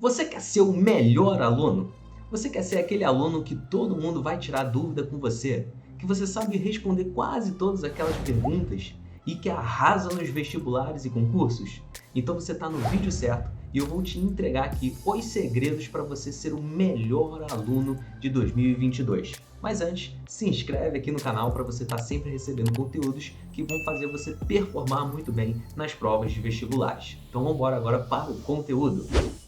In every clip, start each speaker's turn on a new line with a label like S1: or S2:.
S1: Você quer ser o melhor aluno? Você quer ser aquele aluno que todo mundo vai tirar dúvida com você? Que você sabe responder quase todas aquelas perguntas e que arrasa nos vestibulares e concursos? Então você está no vídeo certo e eu vou te entregar aqui os segredos para você ser o melhor aluno de 2022. Mas antes, se inscreve aqui no canal para você estar sempre recebendo conteúdos que vão fazer você performar muito bem nas provas de vestibulares. Então vamos embora agora para o conteúdo.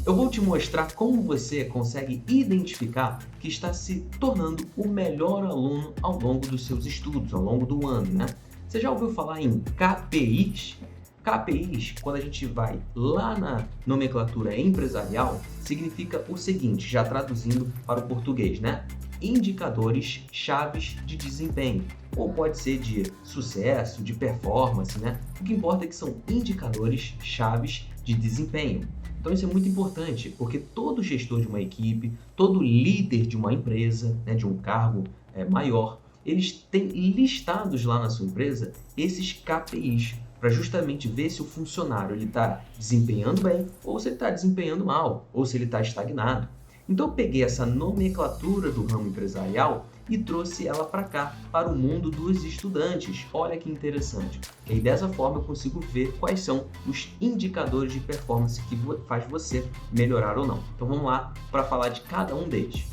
S1: Eu vou te mostrar como você consegue identificar que está se tornando o melhor aluno ao longo dos seus estudos, ao longo do ano, né? Você já ouviu falar em KPIs? KPIs, quando a gente vai lá na nomenclatura empresarial, significa o seguinte, já traduzindo para o português, né? Indicadores chaves de desempenho, ou pode ser de sucesso, de performance, né? O que importa é que são indicadores chaves de desempenho. Então isso é muito importante, porque todo gestor de uma equipe, todo líder de uma empresa, né, de um cargo maior, eles têm listados lá na sua empresa esses KPIs, para justamente ver se o funcionário está desempenhando bem, ou se ele está desempenhando mal, ou se ele está estagnado. Então eu peguei essa nomenclatura do ramo empresarial e trouxe ela para cá, para o mundo dos estudantes. Olha que interessante. E aí, dessa forma eu consigo ver quais são os indicadores de performance que faz você melhorar ou não. Então vamos lá para falar de cada um deles.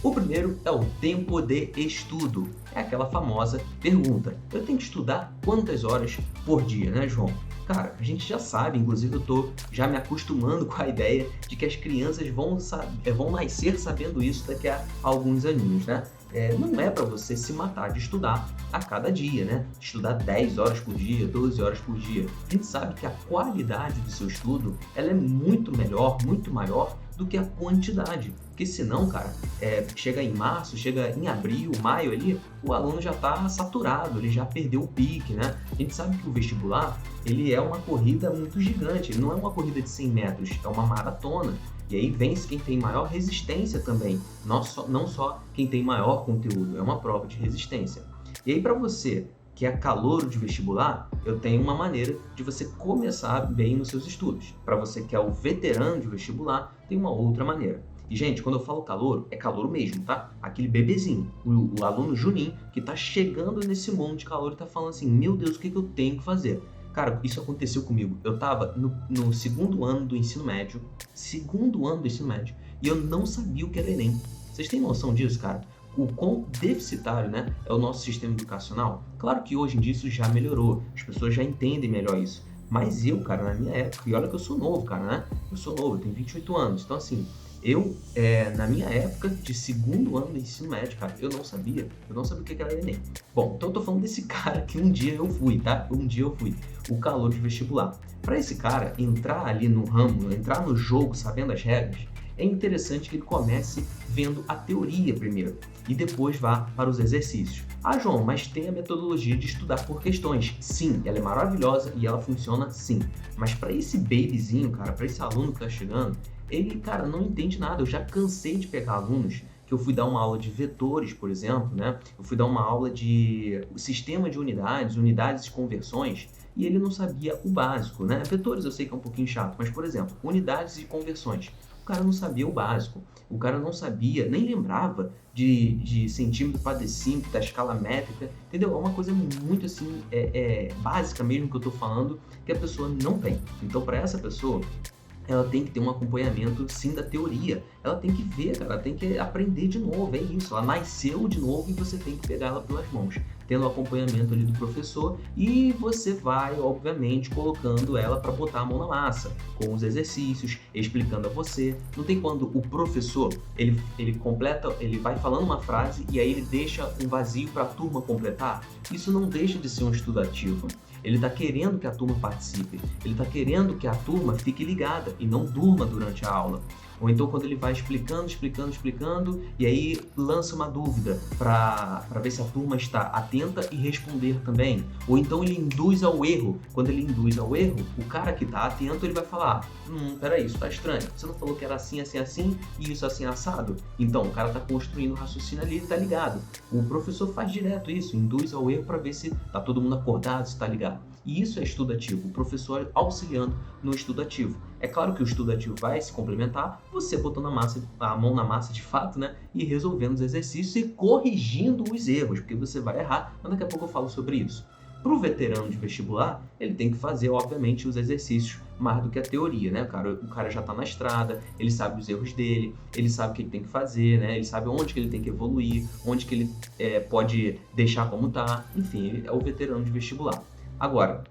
S1: O primeiro é o tempo de estudo. É aquela famosa pergunta: eu tenho que estudar quantas horas por dia, né, João? Cara, a gente já sabe, inclusive eu tô já me acostumando com a ideia de que as crianças vão nascer sabendo isso daqui a alguns aninhos, né? Não é para você se matar de estudar a cada dia, né? Estudar 10 horas por dia, 12 horas por dia. A gente sabe que a qualidade do seu estudo ela é muito melhor, muito maior do que a quantidade. Porque senão, cara, chega em março, chega em abril, maio ali, o aluno já está saturado, ele já perdeu o pique, né? A gente sabe que o vestibular, ele é uma corrida muito gigante, ele não é uma corrida de 100 metros, é uma maratona. E aí vence quem tem maior resistência também, não só quem tem maior conteúdo, é uma prova de resistência. E aí para você que é calouro de vestibular, eu tenho uma maneira de você começar bem nos seus estudos. Para você que é o veterano de vestibular, tem uma outra maneira. E, gente, quando eu falo calouro, é calouro mesmo, tá? Aquele bebezinho, o aluno juninho que tá chegando nesse mundo de calouro e tá falando assim, meu Deus, o que eu tenho que fazer? Cara, isso aconteceu comigo. Eu tava no segundo ano do ensino médio, e eu não sabia o que era Enem. Vocês têm noção disso, cara? O quão deficitário, né, é o nosso sistema educacional? Claro que hoje em dia isso já melhorou, as pessoas já entendem melhor isso. Mas eu, cara, na minha época, e olha que eu sou novo, cara, né? Eu sou novo, eu tenho 28 anos. Então, assim, na minha época de segundo ano do ensino médio, cara, eu não sabia o que era Enem. Bom, então eu tô falando desse cara que um dia eu fui, tá? Um dia eu fui, o calouro de vestibular. Para esse cara entrar ali no ramo, entrar no jogo sabendo as regras, é interessante que ele comece vendo a teoria primeiro e depois vá para os exercícios. Ah, João, mas tem a metodologia de estudar por questões. Sim, ela é maravilhosa e ela funciona sim. Mas para esse babyzinho, cara, para esse aluno que está chegando, ele, cara, não entende nada. Eu já cansei de pegar alunos que eu fui dar uma aula de vetores, por exemplo, né? Eu fui dar uma aula de sistema de unidades e conversões, e ele não sabia o básico, né? Vetores eu sei que é um pouquinho chato, mas, por exemplo, unidades e conversões. O cara não sabia o básico, o cara não sabia, nem lembrava de centímetro para decímetro, da escala métrica, entendeu? É uma coisa muito assim, básica mesmo que eu estou falando, que a pessoa não tem. Então, para essa pessoa, ela tem que ter um acompanhamento, sim, da teoria. Ela tem que ver, cara, ela tem que aprender de novo, é isso. Ela nasceu de novo e você tem que pegar ela pelas mãos, tendo o acompanhamento ali do professor, e você vai, obviamente, colocando ela para botar a mão na massa, com os exercícios, explicando a você. Não tem quando o professor, ele completa, ele vai falando uma frase e aí ele deixa um vazio para a turma completar. Isso não deixa de ser um estudo ativo. Ele está querendo que a turma participe, ele está querendo que a turma fique ligada e não durma durante a aula. Ou então quando ele vai explicando, e aí lança uma dúvida para ver se a turma está atenta e responder também. Ou então ele induz ao erro. Quando ele induz ao erro, o cara que está atento, ele vai falar, peraí, isso está estranho. Você não falou que era assim, assim, assim, e isso assim, assado? Então, o cara está construindo o raciocínio ali e está ligado. O professor faz direto isso, induz ao erro para ver se está todo mundo acordado, se está ligado. E isso é estudo ativo, o professor auxiliando no estudo ativo. É claro que o estudo ativo vai se complementar, você botando a mão na massa de fato, né? E resolvendo os exercícios e corrigindo os erros, porque você vai errar, mas daqui a pouco eu falo sobre isso. Para o veterano de vestibular, ele tem que fazer, obviamente, os exercícios mais do que a teoria, né? O cara já está na estrada, ele sabe os erros dele, ele sabe o que ele tem que fazer, né? Ele sabe onde que ele tem que evoluir, onde que ele pode deixar como tá. Enfim, ele é o veterano de vestibular. Agora,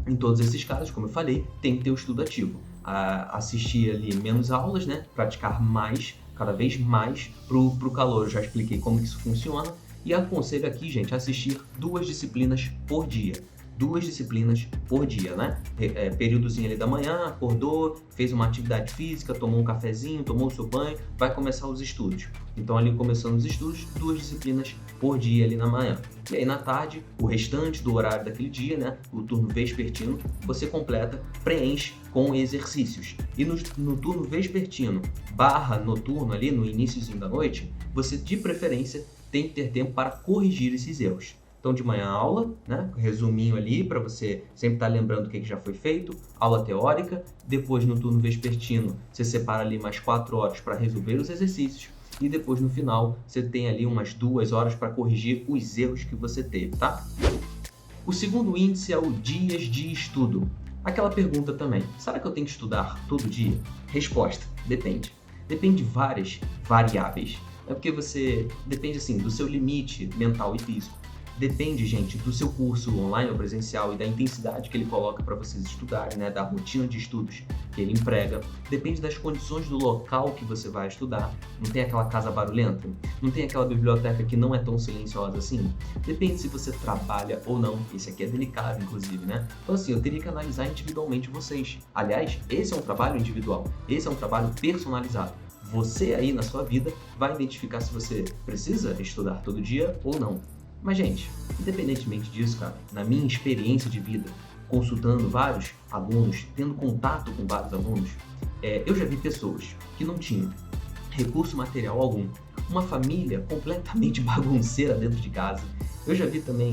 S1: em todos esses casos, como eu falei, tem que ter o estudo ativo. Assistir ali menos aulas, né? Praticar mais, cada vez mais pro calouro. Eu já expliquei como que isso funciona. E aconselho aqui, gente, assistir 2 disciplinas por dia. 2 disciplinas por dia, né? Períodozinho ali da manhã, acordou, fez uma atividade física, tomou um cafezinho, tomou o seu banho, vai começar os estudos. Então ali começando os estudos, 2 disciplinas por dia ali na manhã. E aí na tarde, o restante do horário daquele dia, né? O turno vespertino, você completa, preenche com exercícios. E no turno vespertino / noturno ali, no iniciozinho da noite, você de preferência tem que ter tempo para corrigir esses erros. Então, de manhã, aula, né? Resuminho ali, para você sempre estar lembrando o que já foi feito. Aula teórica. Depois, no turno vespertino, você separa ali mais 4 horas para resolver os exercícios. E depois, no final, você tem ali umas 2 horas para corrigir os erros que você teve, tá? O segundo índice é o dias de estudo. Aquela pergunta também, será que eu tenho que estudar todo dia? Resposta, depende. Depende de várias variáveis. É porque depende assim do seu limite mental e físico. Depende, gente, do seu curso online ou presencial e da intensidade que ele coloca para vocês estudarem, né? Da rotina de estudos que ele emprega. Depende das condições do local que você vai estudar. Não tem aquela casa barulhenta? Não tem aquela biblioteca que não é tão silenciosa assim? Depende se você trabalha ou não. Esse aqui é delicado, inclusive, né? Então, assim, eu teria que analisar individualmente vocês. Aliás, esse é um trabalho individual. Esse é um trabalho personalizado. Você aí na sua vida vai identificar se você precisa estudar todo dia ou não. Mas, gente, independentemente disso, cara, na minha experiência de vida, consultando vários alunos, tendo contato com vários alunos, eu já vi pessoas que não tinham recurso material algum, uma família completamente bagunceira dentro de casa. Eu já vi também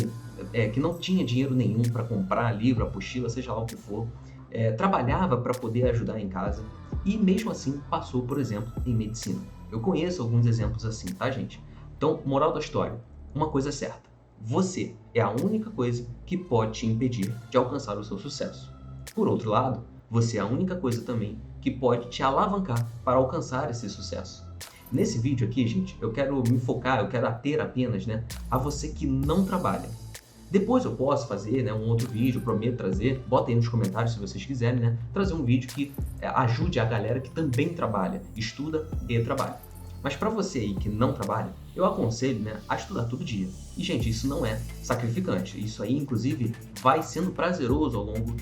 S1: que não tinha dinheiro nenhum para comprar livro, apostila, seja lá o que for, trabalhava para poder ajudar em casa e mesmo assim passou, por exemplo, em medicina. Eu conheço alguns exemplos assim, tá, gente? Então, moral da história, uma coisa é certa, você é a única coisa que pode te impedir de alcançar o seu sucesso. Por outro lado, você é a única coisa também que pode te alavancar para alcançar esse sucesso. Nesse vídeo aqui, gente, eu quero me focar, eu quero ater apenas, né, a você que não trabalha. Depois eu posso fazer, né, um outro vídeo, prometo trazer, bota aí nos comentários se vocês quiserem, né, trazer um vídeo que ajude a galera que também trabalha, estuda e trabalha. Mas para você aí que não trabalha, eu aconselho, né, a estudar todo dia. E, gente, isso não é sacrificante. Isso aí, inclusive, vai sendo prazeroso ao longo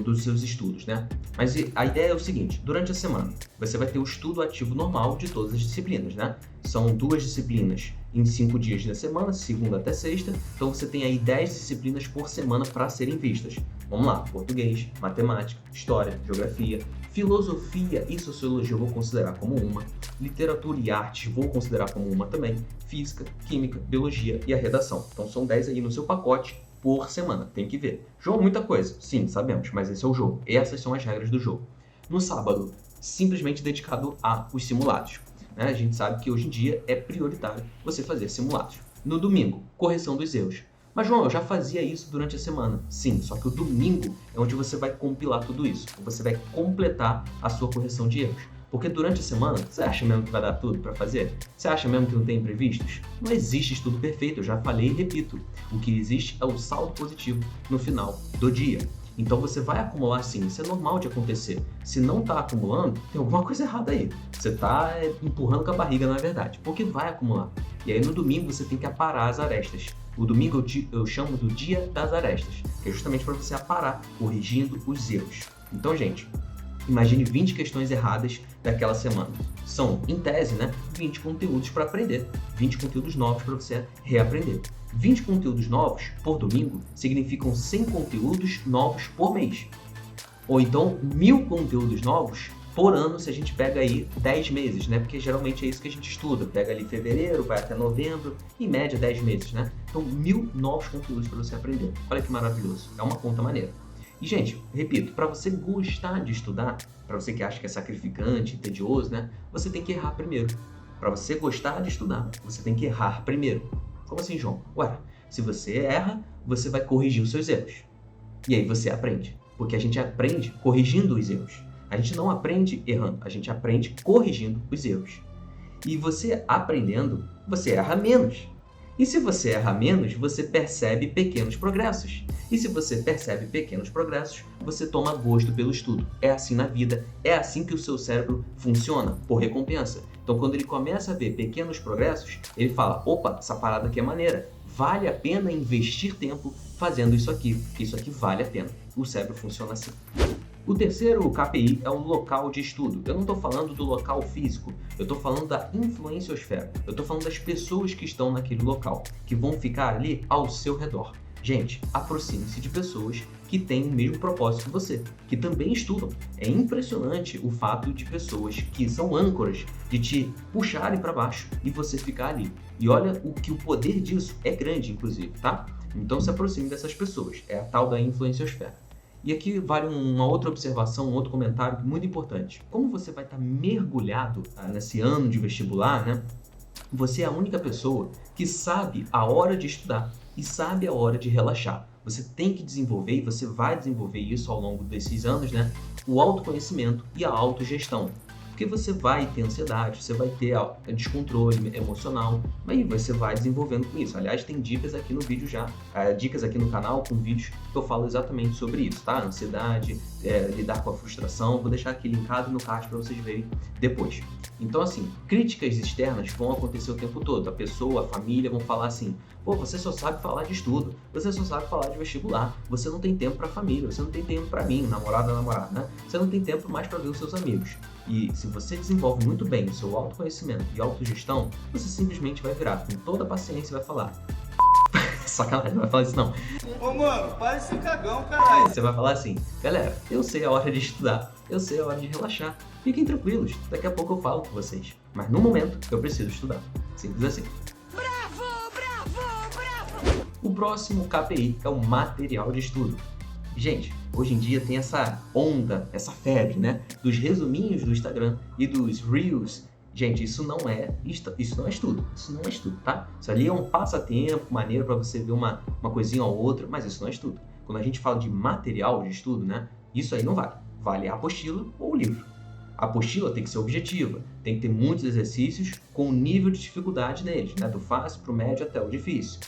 S1: dos seus estudos, né? Mas a ideia é o seguinte, durante a semana, você vai ter o estudo ativo normal de todas as disciplinas, né? São 2 disciplinas em 5 dias da semana, segunda até sexta. Então, você tem aí 10 disciplinas por semana para serem vistas. Vamos lá, português, matemática, história, geografia, filosofia e sociologia eu vou considerar como uma, literatura e artes vou considerar como uma também, física, química, biologia e a redação. Então são 10 aí no seu pacote por semana, tem que ver. João, muita coisa? Sim, sabemos, mas esse é o jogo. Essas são as regras do jogo. No sábado, simplesmente dedicado aos simulados. A gente sabe que hoje em dia é prioritário você fazer simulados. No domingo, correção dos erros. Mas, João, eu já fazia isso durante a semana. Sim, só que o domingo é onde você vai compilar tudo isso. Você vai completar a sua correção de erros. Porque durante a semana, você acha mesmo que vai dar tudo para fazer? Você acha mesmo que não tem imprevistos? Não existe estudo perfeito, eu já falei e repito. O que existe é o saldo positivo no final do dia. Então você vai acumular sim, isso é normal de acontecer. Se não está acumulando, tem alguma coisa errada aí. Você está empurrando com a barriga, na verdade, porque vai acumular. E aí no domingo você tem que aparar as arestas. O domingo eu chamo do dia das arestas, que é justamente para você aparar, corrigindo os erros. Então, gente, imagine 20 questões erradas daquela semana. São, em tese, 20 conteúdos para aprender, 20 conteúdos novos para você reaprender. 20 conteúdos novos por domingo significam 100 conteúdos novos por mês. Ou então 1000 conteúdos novos por ano se a gente pega aí 10 meses, Porque geralmente é isso que a gente estuda. Pega ali fevereiro, vai até novembro, em média 10 meses, Então 1000 novos conteúdos para você aprender. Olha que maravilhoso, é uma conta maneira. E, gente, repito, para você gostar de estudar, para você que acha que é sacrificante, tedioso, né? Você tem que errar primeiro. Para você gostar de estudar, você tem que errar primeiro. Como assim, João? Ué, se você erra, você vai corrigir os seus erros. E aí você aprende. Porque a gente aprende corrigindo os erros. A gente não aprende errando, a gente aprende corrigindo os erros. E você aprendendo, você erra menos. E se você erra menos, você percebe pequenos progressos. E se você percebe pequenos progressos, você toma gosto pelo estudo. É assim na vida, é assim que o seu cérebro funciona, por recompensa. Então, quando ele começa a ver pequenos progressos, ele fala, opa, essa parada aqui é maneira. Vale a pena investir tempo fazendo isso aqui, porque isso aqui vale a pena. O cérebro funciona assim. O terceiro KPI é o local de estudo. Eu não estou falando do local físico, eu estou falando da influenciosfera. Eu estou falando das pessoas que estão naquele local, que vão ficar ali ao seu redor. Gente, aproxime-se de pessoas que têm o mesmo propósito que você, que também estudam. É impressionante o fato de pessoas que são âncoras de te puxarem para baixo e você ficar ali. E olha o poder disso é grande, inclusive, tá? Então se aproxime dessas pessoas. É a tal da influenciosfera. E aqui vale uma outra observação, um outro comentário muito importante. Como você vai estar mergulhado nesse ano de vestibular, né? Você é a única pessoa que sabe a hora de estudar e sabe a hora de relaxar. Você tem que desenvolver, e você vai desenvolver isso ao longo desses anos, né? O autoconhecimento e a autogestão. Porque você vai ter ansiedade, você vai ter descontrole emocional, mas você vai desenvolvendo com isso. Aliás, tem dicas aqui no vídeo já, dicas aqui no canal com vídeos que eu falo exatamente sobre isso, tá? Ansiedade, lidar com a frustração, vou deixar aqui linkado no card para vocês verem depois. Então, assim, críticas externas vão acontecer o tempo todo. A pessoa, a família vão falar assim, pô, você só sabe falar de estudo, você só sabe falar de vestibular, você não tem tempo para família, você não tem tempo para mim, namorada, né? Você não tem tempo mais para ver os seus amigos. E se você desenvolve muito bem o seu autoconhecimento e autogestão, você simplesmente vai virar com toda a paciência e vai falar sacanagem, não vai falar isso não.
S2: Ô mano, para esse cagão, caralho.
S1: Você vai falar assim, galera, eu sei a hora de estudar, eu sei a hora de relaxar. Fiquem tranquilos, daqui a pouco eu falo com vocês. Mas no momento, eu preciso estudar. Simples assim.
S3: Bravo, bravo, bravo!
S1: O próximo KPI é o material de estudo. Gente, hoje em dia tem essa onda, essa febre, né? Dos resuminhos do Instagram e dos Reels. Gente, isso não é estudo, isso não é estudo, tá? Isso ali é um passatempo maneiro para você ver uma coisinha ou outra, mas isso não é estudo. Quando a gente fala de material de estudo, né? Isso aí não vale. Vale a apostila ou o livro. A apostila tem que ser objetiva, tem que ter muitos exercícios com nível de dificuldade neles, né? Do fácil para o médio até o difícil.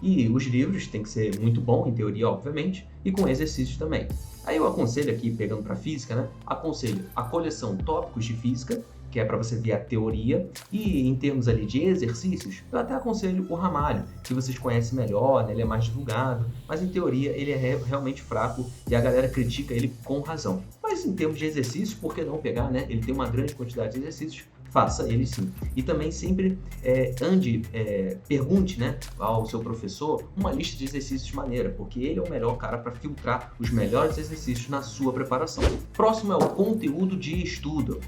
S1: E os livros tem que ser muito bom, em teoria, obviamente, e com exercícios também. Aí eu aconselho aqui, pegando para física, né? Aconselho a coleção Tópicos de Física, que é para você ver a teoria, e em termos ali de exercícios, eu até aconselho o Ramalho, que vocês conhecem melhor, né? Ele é mais divulgado, mas em teoria ele é realmente fraco e a galera critica ele com razão. Mas em termos de exercícios, por que não pegar, né? Ele tem uma grande quantidade de exercícios, faça ele sim. E também sempre pergunte, né, ao seu professor uma lista de exercícios maneira, porque ele é o melhor cara para filtrar os melhores exercícios na sua preparação. Próximo é o conteúdo de estudo.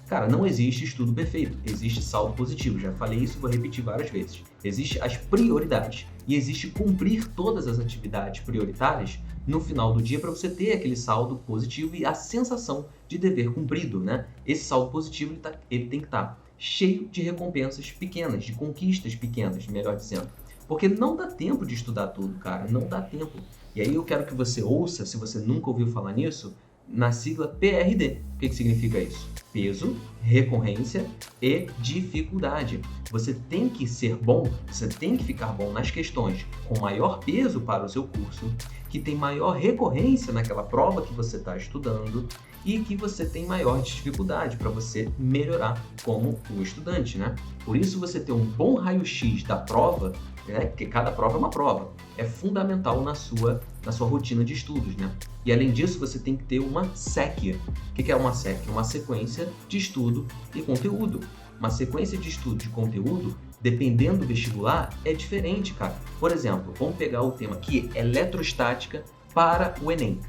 S1: Cara, não existe estudo perfeito, existe saldo positivo, já falei isso e vou repetir várias vezes. Existem as prioridades e existe cumprir todas as atividades prioritárias no final do dia para você ter aquele saldo positivo e a sensação de dever cumprido, né? Esse saldo positivo ele tem que estar cheio de recompensas pequenas, de conquistas pequenas, melhor dizendo. Porque não dá tempo de estudar tudo, cara, não dá tempo. E aí eu quero que você ouça, se você nunca ouviu falar nisso, na sigla PRD. O que significa isso? Peso, recorrência e dificuldade. Você tem que ser bom, você tem que ficar bom nas questões com maior peso para o seu curso, que tem maior recorrência naquela prova que você está estudando e que você tem maior dificuldade para você melhorar como um estudante, né? Por isso você ter um bom raio-x da prova, né? Porque cada prova é uma prova, é fundamental na sua rotina de estudos, né? E além disso, você tem que ter uma SEC. O que é uma SEC? Uma sequência de estudo e conteúdo. Uma sequência de estudo de conteúdo, dependendo do vestibular, é diferente, cara. Por exemplo, vamos pegar o tema aqui, eletrostática para o Enem.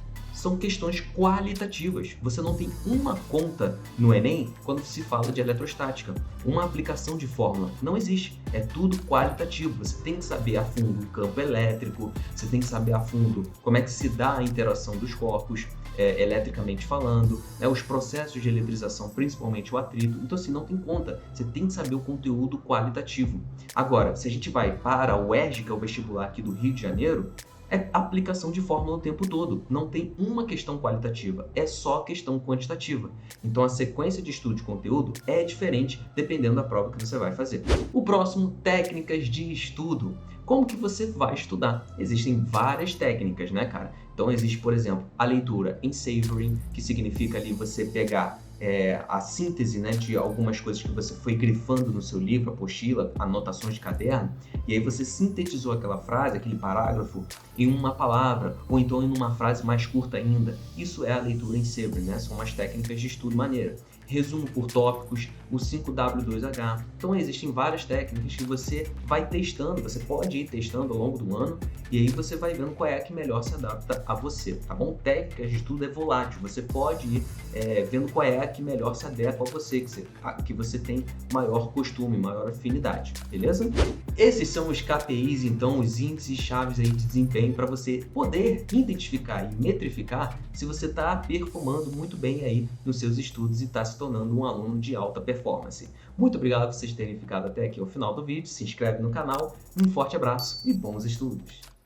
S1: são questões qualitativas. Você não tem uma conta no Enem quando se fala de eletrostática. Uma aplicação de fórmula não existe. É tudo qualitativo. Você tem que saber a fundo o campo elétrico, você tem que saber a fundo como é que se dá a interação dos corpos, eletricamente falando, né, os processos de eletrização, principalmente o atrito. Então, assim, não tem conta. Você tem que saber o conteúdo qualitativo. Agora, se a gente vai para o UERJ, que é o vestibular aqui do Rio de Janeiro, é aplicação de fórmula o tempo todo. Não tem uma questão qualitativa, é só questão quantitativa. Então a sequência de estudo de conteúdo é diferente dependendo da prova que você vai fazer. O próximo, técnicas de estudo. Como que você vai estudar? Existem várias técnicas, né, cara? Então existe, por exemplo, a leitura em savoring, que significa ali você pegar a síntese, né, de algumas coisas que você foi grifando no seu livro, apostila, anotações de caderno, e aí você sintetizou aquela frase, aquele parágrafo, em uma palavra, ou então em uma frase mais curta ainda. Isso é a leitura em savoring, né? São umas técnicas de estudo maneira. Resumo por tópicos, o 5W2H. Então existem várias técnicas que você vai testando, você pode ir testando ao longo do ano, e aí você vai vendo qual é a que melhor se adapta a você, tá bom? Técnicas de estudo é volátil, você pode ir vendo qual é a que melhor se adequa a você, que você tem maior costume, maior afinidade, beleza? Esses são os KPIs, então, os índices chaves aí de desempenho para você poder identificar e metrificar se você está performando muito bem aí nos seus estudos e está se tornando um aluno de alta performance. Muito obrigado por vocês terem ficado até aqui ao final do vídeo, se inscreve no canal, um forte abraço e bons estudos!